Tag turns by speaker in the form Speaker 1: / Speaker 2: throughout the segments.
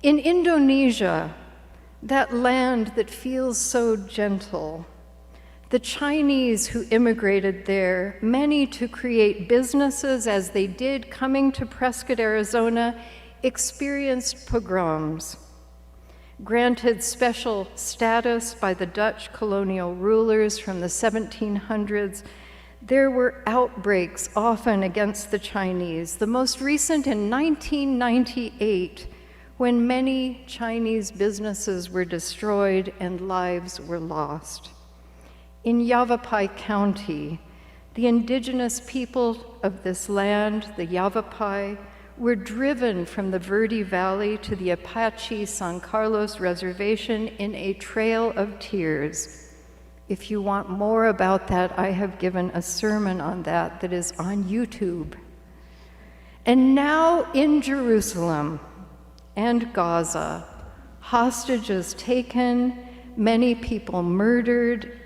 Speaker 1: In Indonesia, that land that feels so gentle, the Chinese who immigrated there, many to create businesses as they did coming to Prescott, Arizona, experienced pogroms. Granted special status by the Dutch colonial rulers from the 1700s, there were outbreaks often against the Chinese, the most recent in 1998, when many Chinese businesses were destroyed and lives were lost. In Yavapai County, the indigenous people of this land, the Yavapai, were driven from the Verde Valley to the Apache San Carlos Reservation in a trail of tears. If you want more about that, I have given a sermon on that is on YouTube. And now in Jerusalem and Gaza, hostages taken, many people murdered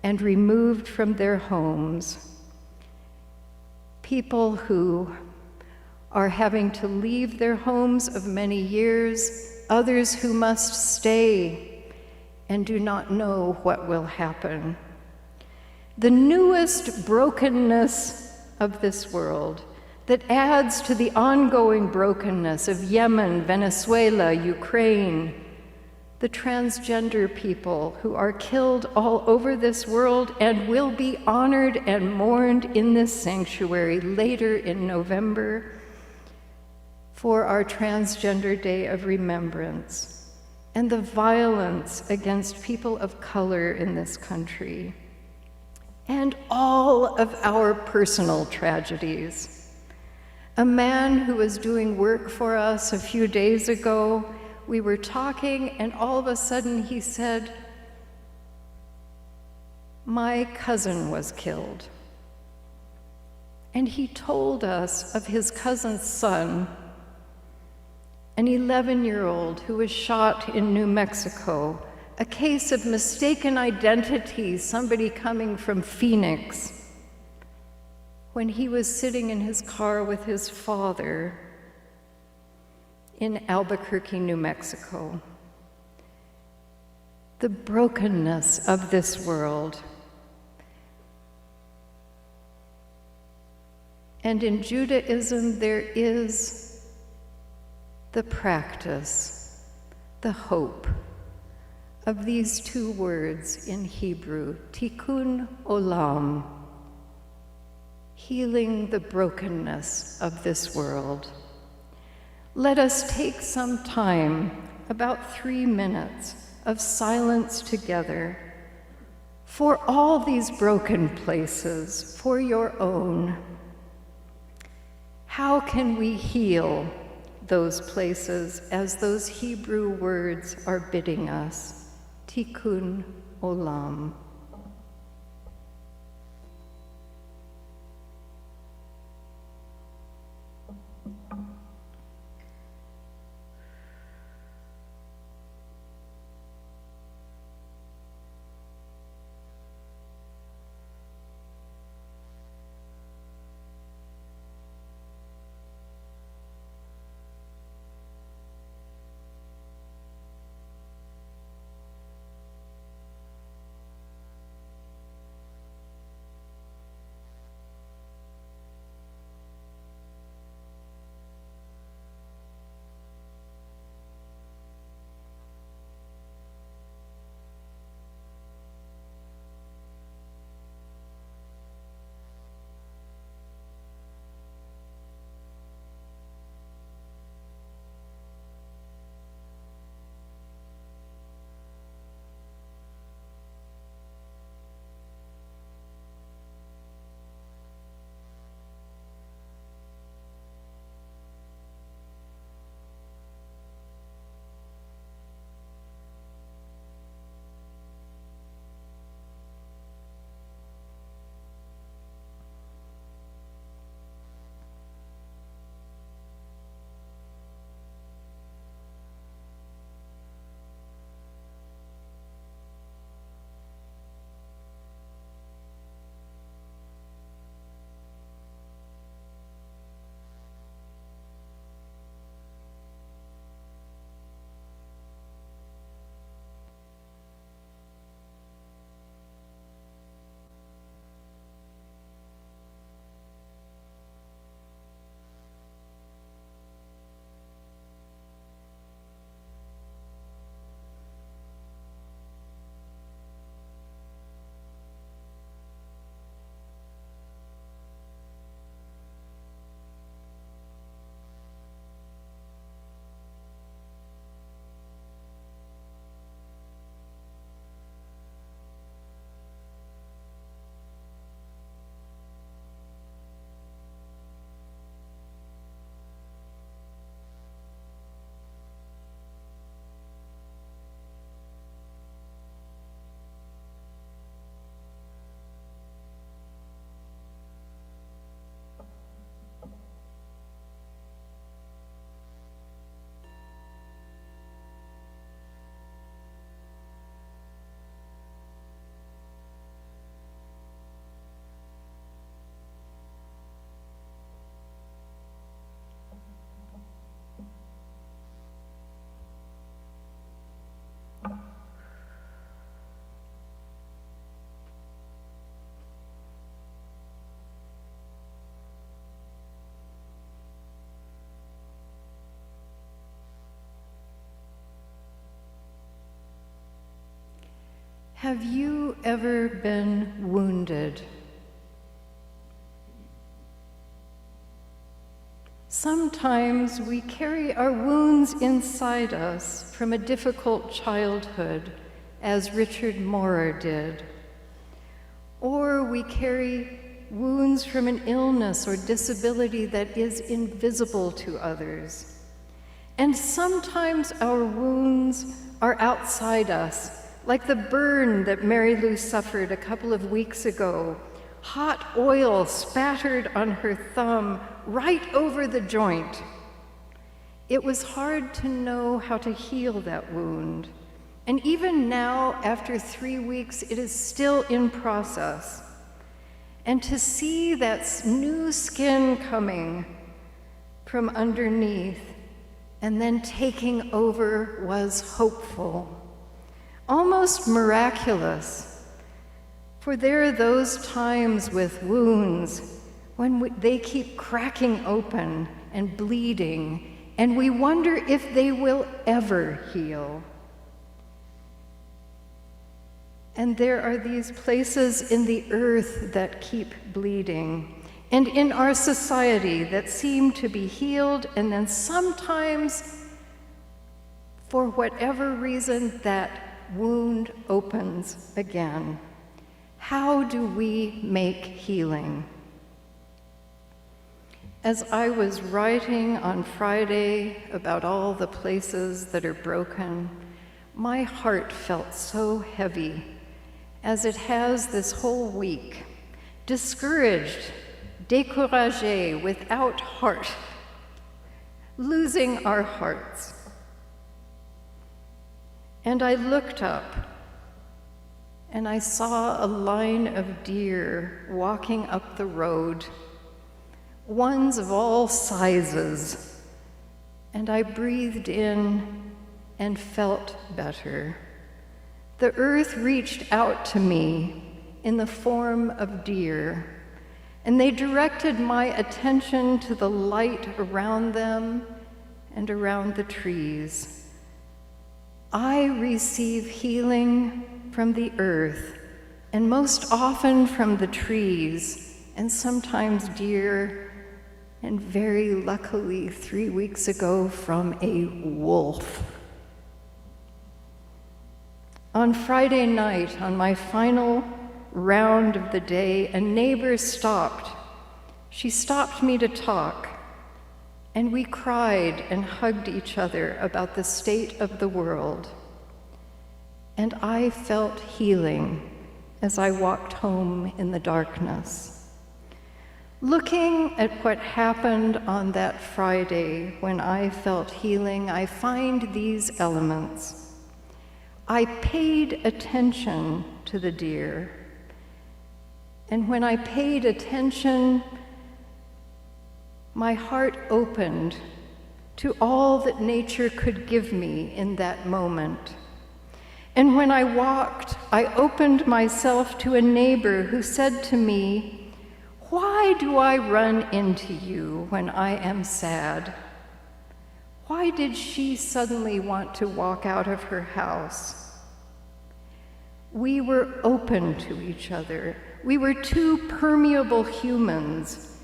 Speaker 1: and removed from their homes. People who are having to leave their homes of many years, others who must stay and do not know what will happen. The newest brokenness of this world that adds to the ongoing brokenness of Yemen, Venezuela, Ukraine, the transgender people who are killed all over this world and will be honored and mourned in this sanctuary later in November for our Transgender Day of Remembrance, and the violence against people of color in this country, and all of our personal tragedies. A man who was doing work for us a few days ago, we were talking, and all of a sudden he said, "My cousin was killed." And he told us of his cousin's son, an 11-year-old who was shot in New Mexico, a case of mistaken identity, somebody coming from Phoenix, when he was sitting in his car with his father in Albuquerque, New Mexico. The brokenness of this world. And in Judaism, there is the practice, the hope of these two words in Hebrew, Tikkun Olam, healing the brokenness of this world. Let us take some time, about 3 minutes, of silence together for all these broken places, for your own. How can we heal those places as those Hebrew words are bidding us? Tikkun Olam. Have you ever been wounded? Sometimes we carry our wounds inside us from a difficult childhood, as Richard Maurer did. Or we carry wounds from an illness or disability that is invisible to others. And sometimes our wounds are outside us, like the burn that Mary Lou suffered a couple of weeks ago. Hot oil spattered on her thumb right over the joint. It was hard to know how to heal that wound. And even now, after 3 weeks, it is still in process. And to see that new skin coming from underneath and then taking over was hopeful, almost miraculous. For there are those times with wounds when they keep cracking open and bleeding, and we wonder if they will ever heal. And there are these places in the earth that keep bleeding, and in our society that seem to be healed, and then sometimes, for whatever reason, that wound opens again. How do we make healing? As I was writing on Friday about all the places that are broken, my heart felt so heavy, as it has this whole week. Discouraged, découragé, without heart, losing our hearts. And I looked up, and I saw a line of deer walking up the road, ones of all sizes, and I breathed in and felt better. The earth reached out to me in the form of deer, and they directed my attention to the light around them and around the trees. I receive healing from the earth, and most often from the trees, and sometimes deer, and very luckily 3 weeks ago from a wolf. On Friday night, on my final round of the day, a neighbor stopped. She stopped me to talk, and we cried and hugged each other about the state of the world. And I felt healing as I walked home in the darkness. Looking at what happened on that Friday when I felt healing, I find these elements. I paid attention to the deer. And when I paid attention, my heart opened to all that nature could give me in that moment. And when I walked, I opened myself to a neighbor who said to me, "Why do I run into you when I am sad?" Why did she suddenly want to walk out of her house? We were open to each other. We were two permeable humans,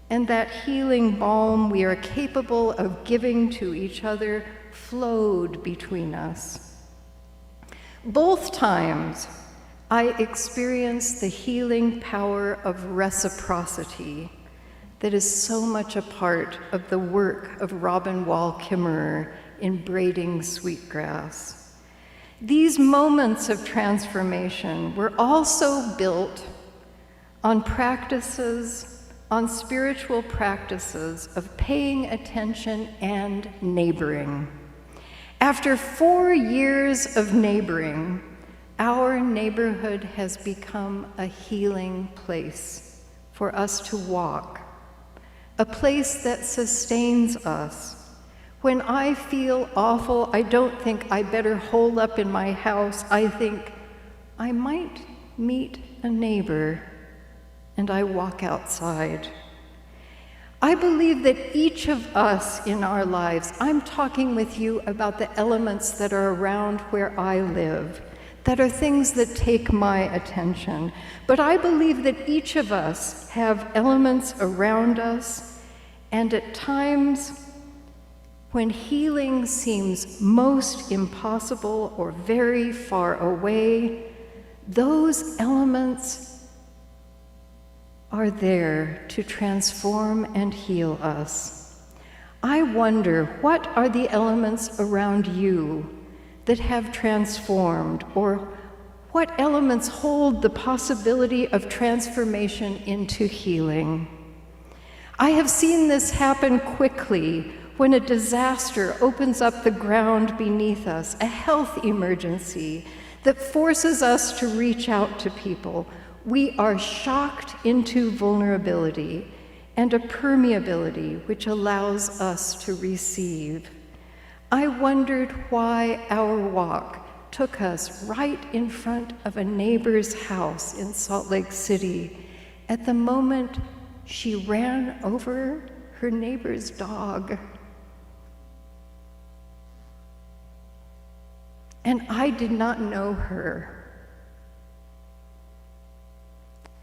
Speaker 1: and that healing balm we are capable of giving to each other flowed between us. Both times, I experienced the healing power of reciprocity that is so much a part of the work of Robin Wall Kimmerer in braiding sweetgrass. These moments of transformation were also built on practices, on spiritual practices of paying attention and neighboring. After 4 years of neighboring, our neighborhood has become a healing place for us to walk, a place that sustains us. When I feel awful, I don't think I better hole up in my house. I think I might meet a neighbor, and I walk outside. I believe that each of us in our lives, I'm talking with you about the elements that are around where I live, that are things that take my attention. But I believe that each of us have elements around us, and at times when healing seems most impossible or very far away, those elements are there to transform and heal us. I wonder, what are the elements around you that have transformed, or what elements hold the possibility of transformation into healing? I have seen this happen quickly when a disaster opens up the ground beneath us, a health emergency that forces us to reach out to people. We are shocked into vulnerability and a permeability which allows us to receive. I wondered why our walk took us right in front of a neighbor's house in Salt Lake City at the moment she ran over her neighbor's dog. And I did not know her.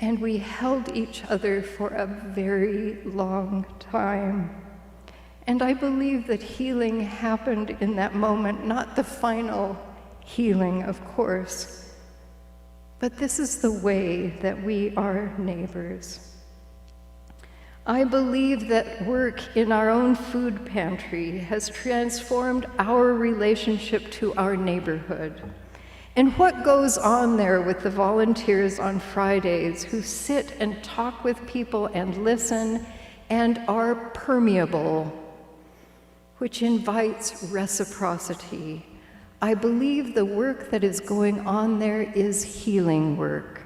Speaker 1: And we held each other for a very long time. And I believe that healing happened in that moment, not the final healing, of course, but this is the way that we are neighbors. I believe that work in our own food pantry has transformed our relationship to our neighborhood. And what goes on there with the volunteers on Fridays who sit and talk with people and listen and are permeable, which invites reciprocity. I believe the work that is going on there is healing work.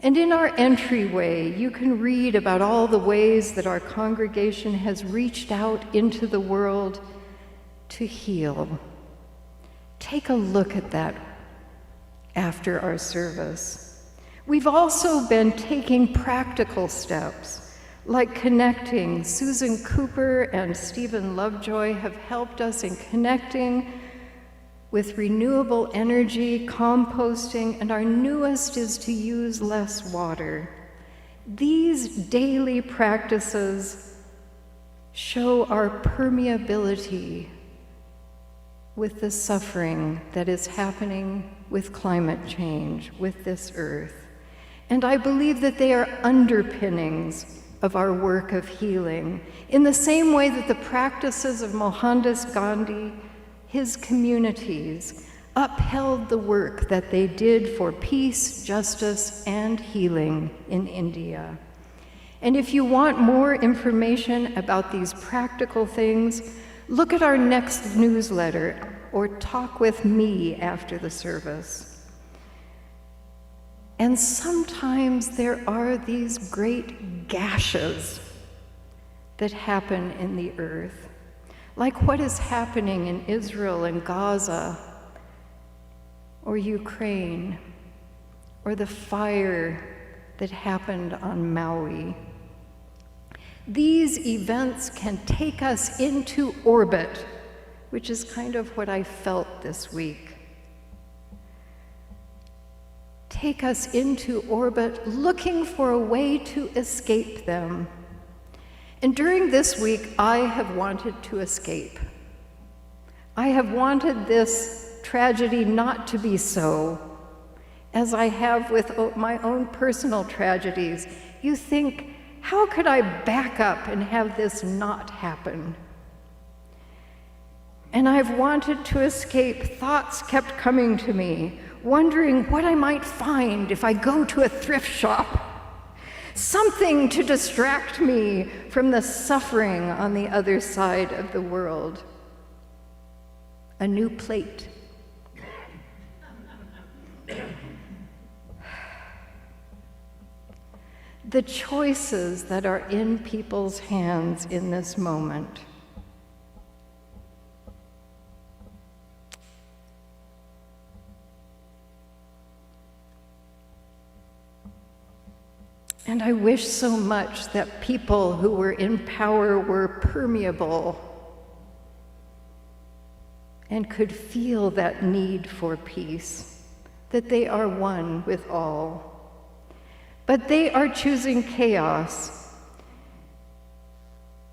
Speaker 1: And in our entryway, you can read about all the ways that our congregation has reached out into the world to heal. Take a look at that after our service. We've also been taking practical steps, like connecting. Susan Cooper and Stephen Lovejoy have helped us in connecting with renewable energy, composting, and our newest is to use less water. These daily practices show our permeability with the suffering that is happening with climate change, with this earth. And I believe that they are underpinnings of our work of healing, in the same way that the practices of Mohandas Gandhi, his communities, upheld the work that they did for peace, justice, and healing in India. And if you want more information about these practical things, look at our next newsletter or talk with me after the service. And sometimes there are these great gashes that happen in the earth, like what is happening in Israel and Gaza, or Ukraine, or the fire that happened on Maui. These events can take us into orbit, which is kind of what I felt this week. Take us into orbit, looking for a way to escape them. And during this week, I have wanted to escape. I have wanted this tragedy not to be so, as I have with my own personal tragedies. You think, how could I back up and have this not happen? And I've wanted to escape. Thoughts kept coming to me, wondering what I might find if I go to a thrift shop. Something to distract me from the suffering on the other side of the world. A new plate. The choices that are in people's hands in this moment. And I wish so much that people who were in power were permeable and could feel that need for peace. that they are one with all. But they are choosing chaos.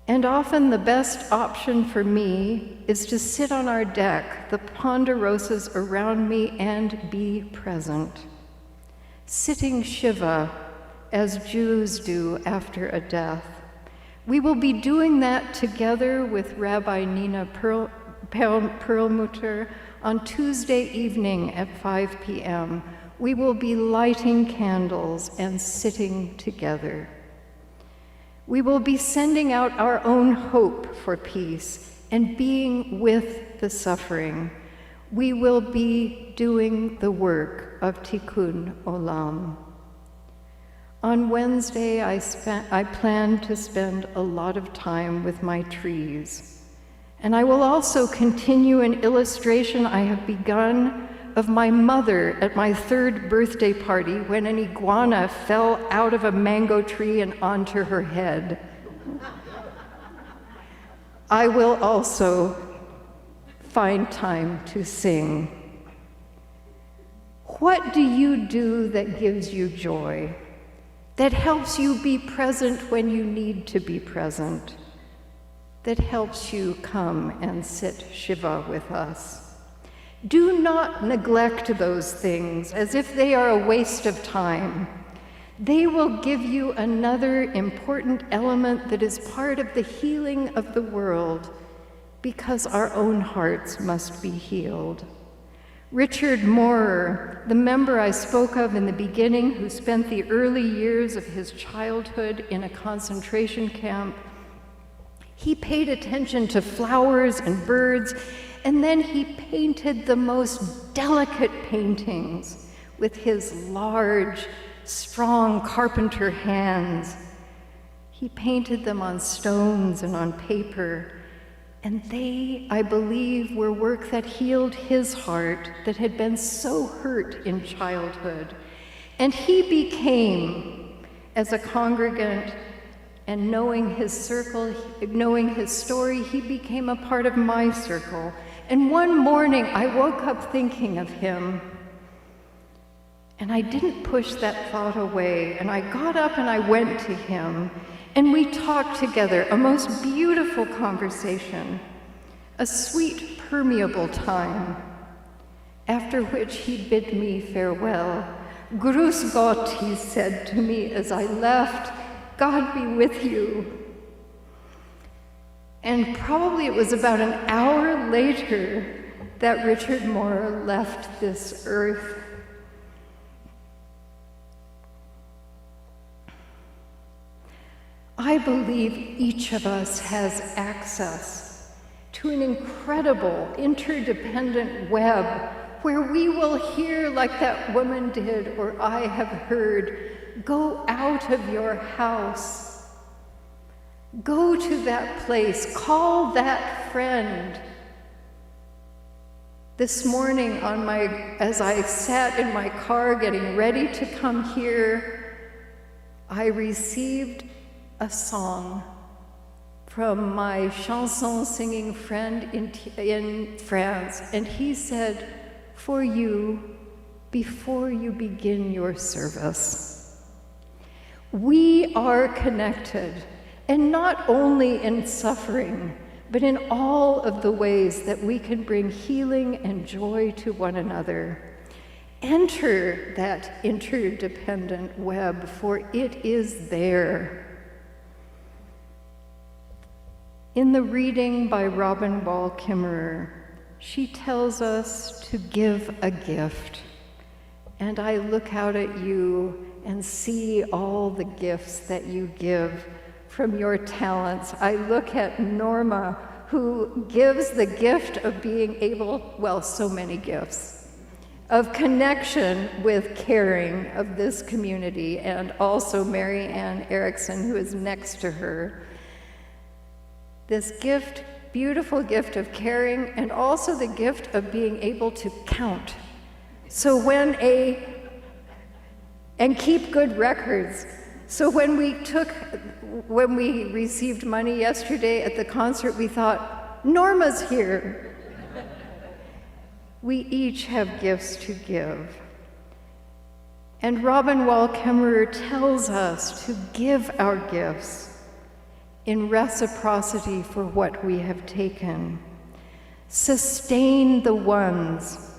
Speaker 1: And often the best option for me is to sit on our deck, the ponderosas around me, and be present. Sitting Shiva, as Jews do after a death. We will be doing that together with Rabbi Nina Perlmutter on Tuesday evening at 5 p.m. We will be lighting candles and sitting together. We will be sending out our own hope for peace and being with the suffering. We will be doing the work of Tikkun Olam. On Wednesday, I plan to spend a lot of time with my trees. And I will also continue an illustration I have begun of my mother at my 3rd birthday party when an iguana fell out of a mango tree and onto her head. I will also find time to sing. What do you do that gives you joy? That helps you be present when you need to be present, that helps you come and sit Shiva with us. Do not neglect those things as if they are a waste of time. They will give you another important element that is part of the healing of the world, because our own hearts must be healed. Richard Moorer, the member I spoke of in the beginning, who spent the early years of his childhood in a concentration camp, he paid attention to flowers and birds, and then he painted the most delicate paintings with his large, strong carpenter hands. He painted them on stones and on paper. And they, I believe, were work that healed his heart that had been so hurt in childhood. And he became, as a congregant, and knowing his circle, knowing his story, he became a part of my circle. And one morning, I woke up thinking of him. And I didn't push that thought away. And I got up and I went to him. And we talked together, a most beautiful conversation, a sweet, permeable time, after which he bid me farewell. Grüß Gott, he said to me as I left, God be with you. And probably it was about an hour later that Richard Moorer left this earth. I believe each of us has access to an incredible interdependent web where we will hear, like that woman did, or I have heard, go out of your house. Go to that place, call that friend. This morning as I sat in my car getting ready to come here, I received a song from my chanson singing friend in France, and he said, for you, before you begin your service. We are connected, and not only in suffering, but in all of the ways that we can bring healing and joy to one another. Enter that interdependent web, for it is there. In the reading by Robin Wall Kimmerer, she tells us to give a gift. And I look out at you and see all the gifts that you give from your talents. I look at Norma, who gives the gift of being able, well, so many gifts, of connection with caring of this community, and also Mary Ann Erickson, who is next to her. This gift, beautiful gift of caring, and also the gift of being able to count. So and keep good records. So when we received money yesterday at the concert, we thought, Norma's here. We each have gifts to give. And Robin Wall Kemmerer tells us to give our gifts in reciprocity for what we have taken. Sustain the ones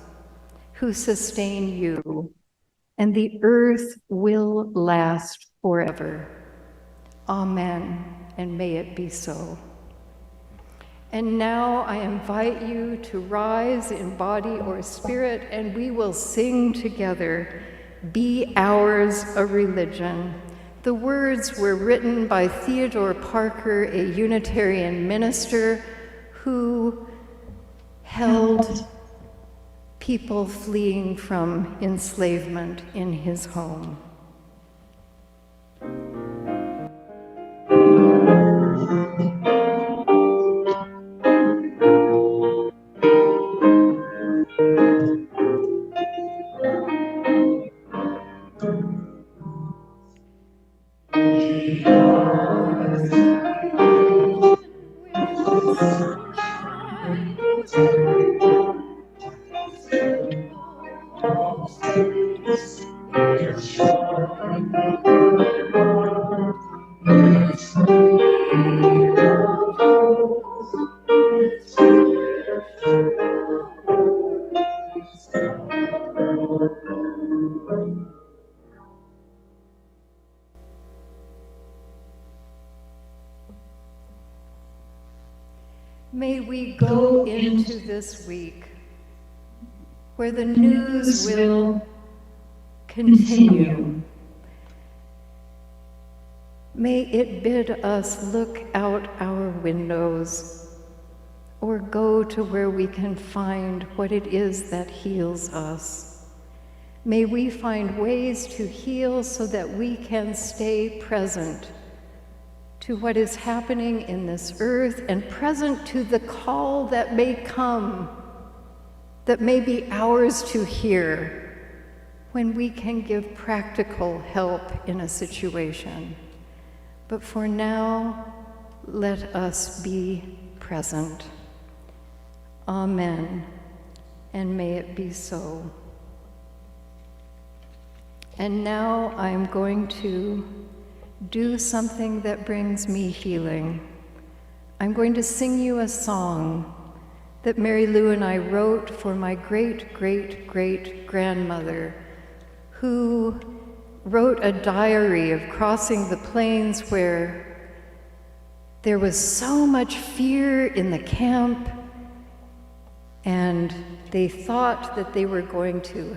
Speaker 1: who sustain you, and the earth will last forever. Amen, and may it be so. And now I invite you to rise in body or spirit, and we will sing together, "Be Ours a Religion." The words were written by Theodore Parker, a Unitarian minister who held people fleeing from enslavement in his home. May we go into this week where the news will continue. May it bid us look out our windows or go to where we can find what it is that heals us. May we find ways to heal so that we can stay present to what is happening in this earth and present to the call that may come, that may be ours to hear when we can give practical help in a situation. But for now, let us be present. Amen, and may it be so. And now I'm going to do something that brings me healing. I'm going to sing you a song that Mary Lou and I wrote for my great-great-great-grandmother, who wrote a diary of crossing the plains where there was so much fear in the camp, and they thought that they were going to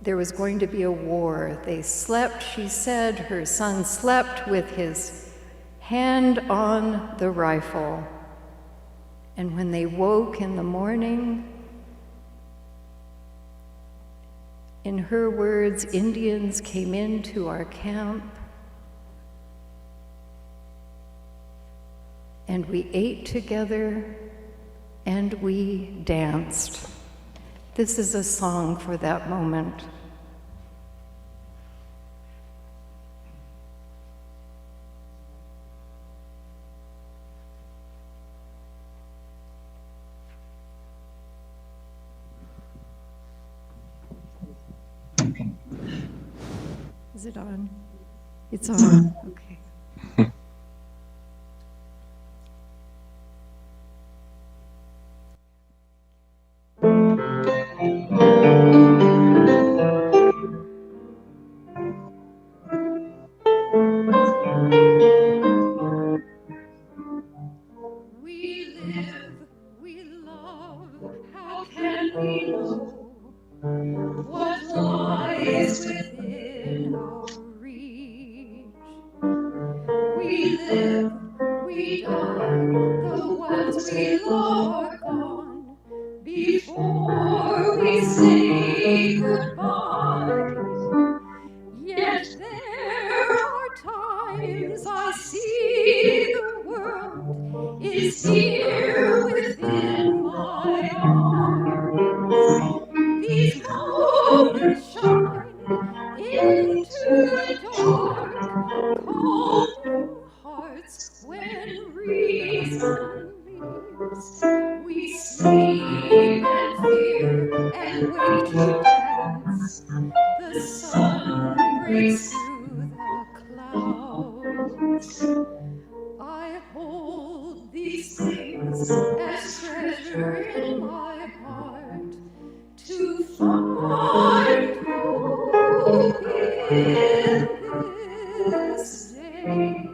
Speaker 1: there was going to be a war. They slept, she said, her son slept with his hand on the rifle. And when they woke in the morning, in her words, Indians came into our camp, and we ate together, and we danced. This is a song for that moment. Is it on? It's on. Okay. We live, we love, how can we know what lies within our reach? We live, we die, the ones we love are gone before we say goodbye. Yet there are times I see the world is here within my arms. These moments shine into the dark, calming hearts when reason leaves. We sleep and fear and wake to dance. The treasure in my heart to find hope in this day.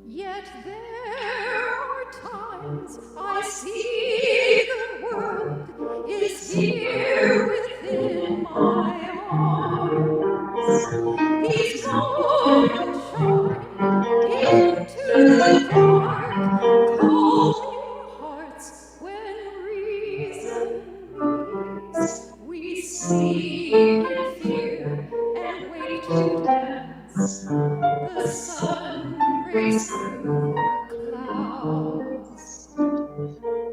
Speaker 1: Yet there are times I see the world is here within my arms. These moments shine into the dark, calming hearts when reason leaves. We sleep in fear and wake to dance. The sun breaks through the clouds.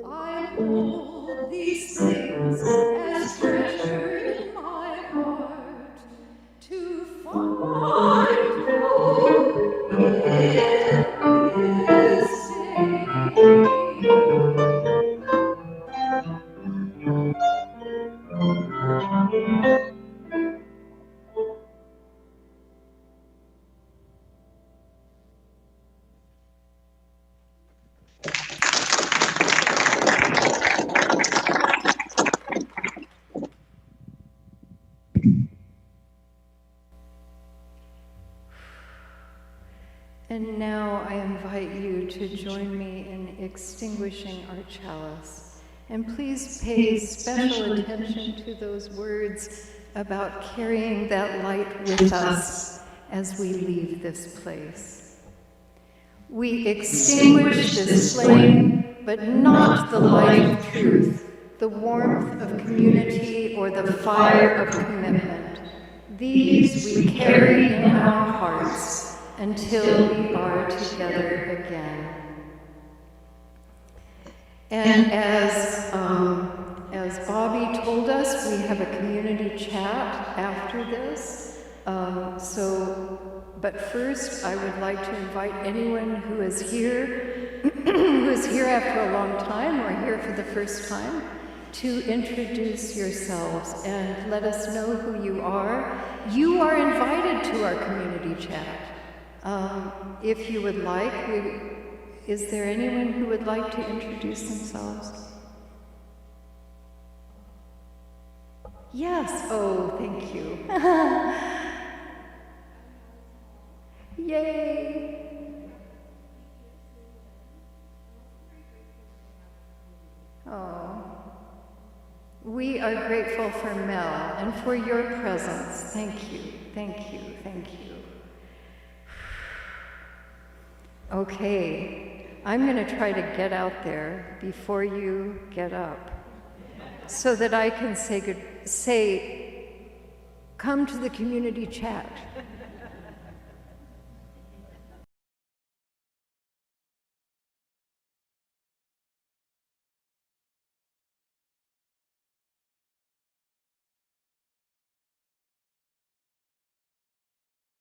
Speaker 1: I hold these things as treasure in my heart to find hope in this day. And now I invite you to join me in extinguishing our chalice. And please pay special attention to those words about carrying that light with us as we leave this place. We extinguish this flame, but not the light of truth, the warmth of community, or the fire of commitment. These we carry in our hearts until we are together again. And as Bobby told us, we have a community chat after this. But first, I would like to invite anyone who is here, who is here after a long time or here for the first time, to introduce yourselves and let us know who you are. You are invited to our community chat. If you would like, is there anyone who would like to introduce themselves? Yes, oh, thank you. Yay! Oh, we are grateful for Mel and for your presence. Thank you, thank you, thank you. Okay, I'm going to try to get out there before you get up so that I can say, come to the community chat.